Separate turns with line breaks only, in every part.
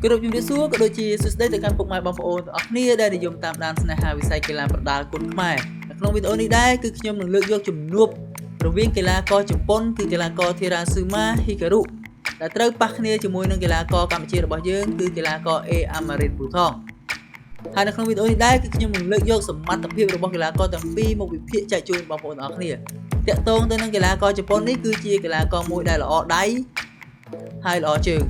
គ្រប់ជំរាបសួរក៏ដូចជាសួស្តីទៅកាន់ពុកម៉ែបងប្អូនទាំងអស់គ្នាដែលនិយមតាមដានស្នេហាវិស័យកីឡាប្រដាល់គុណខ្មែរនៅក្នុងវីដេអូនេះដែរគឺខ្ញុំនឹងលើកយកជំនួបរវាងកីឡាករជប៉ុនគឺកីឡាករ Terasuma Hikaru ដែលត្រូវប៉ះគ្នាជាមួយនឹងកីឡាករកម្ពុជារបស់យើងគឺកីឡាករ A Amarin Putong ហើយនៅក្នុងវីដេអូនេះដែរគឺខ្ញុំនឹងលើកយកសមត្ថភាពរបស់កីឡាករទាំងពីរមកវិភាគចែកជូនបងប្អូនទាំងអស់គ្នាតាក់ទងទៅនឹងកីឡាករជប៉ុននេះគឺជាកីឡាករមួយដែលល្អដៃហើយល្អជើង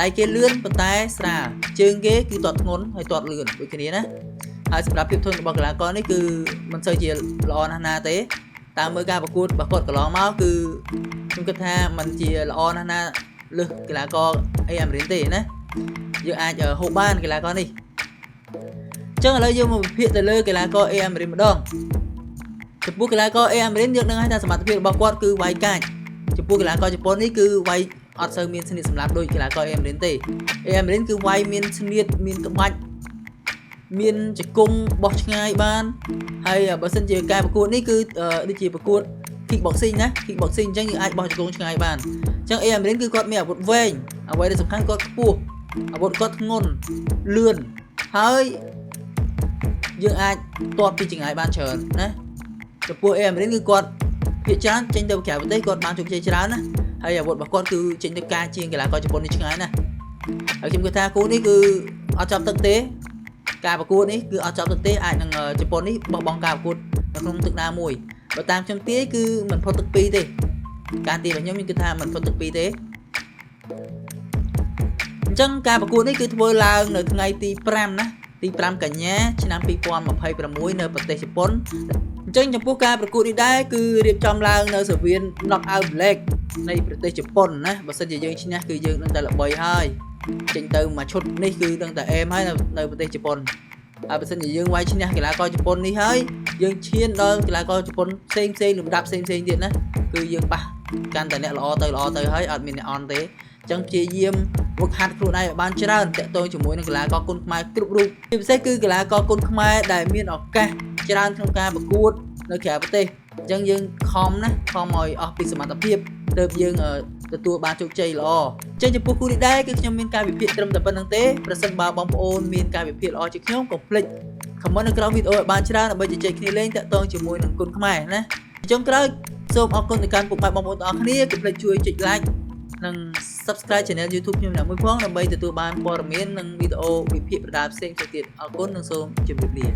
ដៃគេលឿនប៉ុន្តែស្រាលជើងគេគឺទាត់ធ្ងន់ហើយទាត់លឿនដូចគ្នាណាហើយសម្រាប់ភាពធន់របស់កីឡាករនេះគឺមិនសូវជាល្អណាស់ណាទេតាមមើលការប្រកួតរបស់គាត់កន្លងមកគឺខ្ញុំគិតថាมันជាល្អណាស់ណាលើសកីឡាករ A Amarin ទេណាយើងអាចហូបបានកីឡាករនេះអញ្ចឹងឥឡូវយើងមកវិភាគទៅលើកីឡាករ A Amarin ម្ដងចំពោះកីឡាករ A Amarin យើងដឹងហើយថាសមត្ថភាពរបស់គាត់គឺវាយកាច់ចំពោះកីឡាករជប៉ុននេះគឺវាយអត់សូវមានស្នៀតសម្រាប់ដូចកីឡាករ A Amarin ទេ A Amarin គឺវាយមានស្នៀតមានក្បាច់មានជង្គង់បោះឆ្ងាយបានហើយបើសិនជាការប្រកួតនេះគឺដូចជាប្រកួត kickboxing ណា kickboxing អញ្ចឹងយើងអាចបោះជង្គង់ឆ្ងាយបានអញ្ចឹង A Amarin គឺគាត់មានអាវុធវែងអ្វីដែលសំខាន់គាត់ខ្ពស់អាវុធគាត់ធ្ងន់លឿនហើយយើងអាចទាត់ពីចង្អាយបានច្រើនណាចំពោះ A Amarin គឺគាត់ភាគច្រើនចេញទៅក្រៅប្រទេសគាត់បានជោគជ័យច្រើនណាហើយអាវុធរបស់គាត់គឺចេញទៅការជាងកីឡាករជប៉ុននេះឆ្ងាយណាស់ហើយខ្ញុំគិតថាគូនេះគឺអត់ចាប់ទឹកទេការប្រកួតនេះគឺអត់ចាប់ទឹកទេអាចនឹងជប៉ុននេះបោះបង់ការប្រកួតនៅក្នុងទឹកណាមួយបើតាមខ្ញុំទាយគឺមិនផុតទឹក2ទេការទាយរបស់ខ្ញុំគិតថាមិនផុតទឹក2ទេអញ្ចឹងការប្រកួតនេះគឺធ្វើឡើងនៅថ្ងៃទី5ណាទី5កញ្ញាឆ្នាំ2026នៅប្រទេសជប៉ុនអញ្ចឹងចំពោះការប្រកួតនេះដែរគឺរៀបចំឡើងនៅសវៀន Knockout Black នៃប្រទេសជប៉ុនណាបើសិនជាយើងឈ្នះគឺយើងនឹងតែល្បីហើយចេញទៅមួយឈុតនេះគឺនឹងតែអេមហើយនៅប្រទេសជប៉ុនហើយបើសិនជាយើងវាយឈ្នះកីឡាករជប៉ុននេះហើយយើងឈានដល់កីឡាករជប៉ុនផ្សេងលំដាប់ផ្សេងទៀតណាគឺយើងប៉ះកាន់តែអ្នកល្អទៅហើយអត់មានអ្នកអន់ទេអញ្ចឹងព្យាយាមវឹកហាត់ខ្លួនឯងឲ្យបានច្រើនតាក់ទងជាមួយនឹងកីឡាករគុនខ្មែរគ្រប់រូបជាពិសេសគឺកីឡាករគុនខ្មែរដែលមានឱកាសច្រើនក្នុងការប្រកួតនៅក្រៅប្រទេសអញ្ចឹងយើងខំឲ្យអស់ពីសមត្ថភាពទើបយើងទទួលបានជោគជ័យល្អអញ្ចឹងចំពោះគូនេះដែរគឺខ្ញុំមានការវិភាគត្រឹមតែប៉ុណ្្នឹងទេប្រសិនបើបងប្អូនមានការវិភាគល្អជាងខ្ញុំកុំភ្លេច comment នៅក្រោមវីដេអូឲ្យបានច្រើនដើម្បីជជែកគ្នាលេងតាក់ទងជាមួយនឹងគុនខ្មែរណាចុងក្រោយសូមអរគុណទៅកាន់ពុកម៉ែបងប្អូនទាំងអស់គ្នាកុំភ្លេចជួយចុច like និង subscribe channel YouTube ខ្ញុំណាមួយផងដើម្បីទទួលបានព័ត៌មាននិងវីដេអូវិភាគប្រដាល់ផ្សេងទៀតអរគុណនិងសូមជម្រាបលា